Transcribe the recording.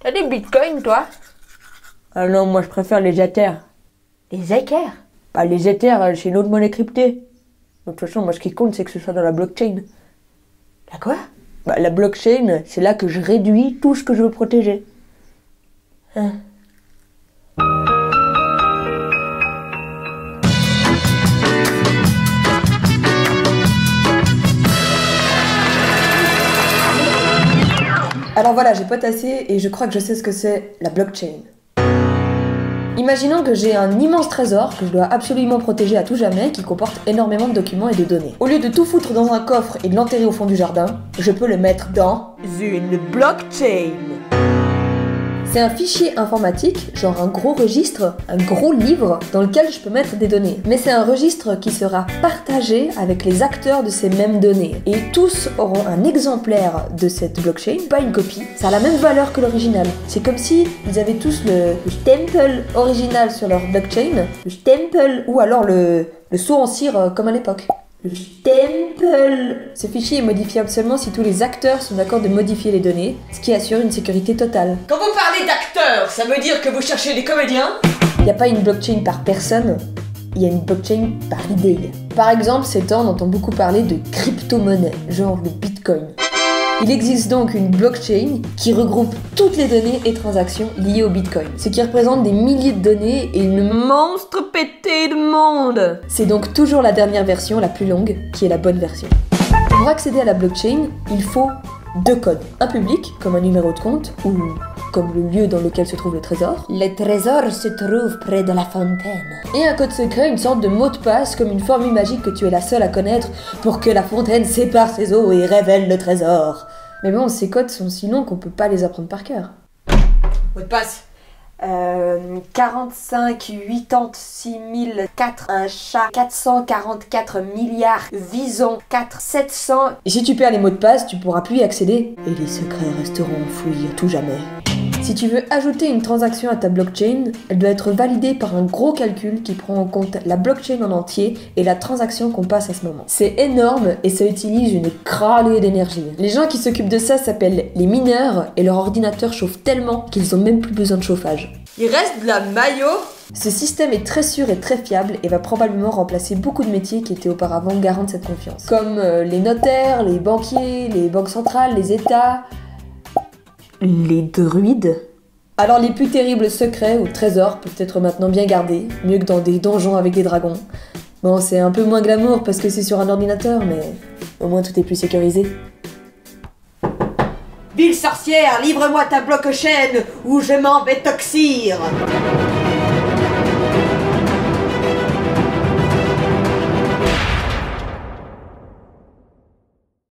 T'as des bitcoins, toi? Ah non, moi je préfère les Ethers. Les équerres? Bah les Ethers, c'est une autre monnaie cryptée. De toute façon, moi ce qui compte, c'est que ce soit dans la blockchain. La quoi? Bah la blockchain, c'est là que je réduis tout ce que je veux protéger. Hein. Alors voilà, j'ai potassé et je crois que je sais ce que c'est la blockchain. Imaginons que j'ai un immense trésor que je dois absolument protéger à tout jamais qui comporte énormément de documents et de données. Au lieu de tout foutre dans un coffre et de l'enterrer au fond du jardin, je peux le mettre dans Une blockchain. C'est un fichier informatique, genre un gros registre, un gros livre dans lequel je peux mettre des données. Mais c'est un registre qui sera partagé avec les acteurs de ces mêmes données. Et tous auront un exemplaire de cette blockchain, pas une copie. Ça a la même valeur que l'original. C'est comme si ils avaient tous le stempel original sur leur blockchain, le stempel, ou alors le sceau en cire comme à l'époque. Le stempel. Ce fichier est modifiable seulement si tous les acteurs sont d'accord de modifier les données, ce qui assure une sécurité totale. Quand vous parlez d'acteurs, ça veut dire que vous cherchez des comédiens? Il n'y a pas une blockchain par personne, il y a une blockchain par idée. Par exemple, ces temps, on entend beaucoup parler de crypto-monnaie, genre le bitcoin. Il existe donc une blockchain qui regroupe toutes les données et transactions liées au bitcoin, ce qui représente des milliers de données et une monstre pétée de monde. C'est donc toujours la dernière version, la plus longue, qui est la bonne version. Pour accéder à la blockchain, il faut deux codes. Un public, comme un numéro de compte, ou comme le lieu dans lequel se trouve le trésor. Le trésor se trouve près de la fontaine. Et un code secret, une sorte de mot de passe, comme une formule magique que tu es la seule à connaître pour que la fontaine sépare ses eaux et révèle le trésor. Mais bon, ces codes sont si longs qu'on peut pas les apprendre par cœur. Mot de passe. 45 86 004 un chat 444 milliards visons 4 700. Et si tu perds les mots de passe, tu pourras plus y accéder. Et les secrets resteront enfouis à tout jamais. Si tu veux ajouter une transaction à ta blockchain, elle doit être validée par un gros calcul qui prend en compte la blockchain en entier et la transaction qu'on passe à ce moment. C'est énorme et ça utilise une cralée d'énergie. Les gens qui s'occupent de ça s'appellent les mineurs et leur ordinateur chauffe tellement qu'ils ont même plus besoin de chauffage. Il reste de la maillot. Ce système est très sûr et très fiable et va probablement remplacer beaucoup de métiers qui étaient auparavant garants de cette confiance. Comme les notaires, les banquiers, les banques centrales, les États... Les druides. Alors les plus terribles secrets ou trésors peuvent être maintenant bien gardés, mieux que dans des donjons avec des dragons. Bon, c'est un peu moins glamour parce que c'est sur un ordinateur, mais au moins tout est plus sécurisé. Ville sorcière, livre-moi ta blockchain ou je m'en vais toxir.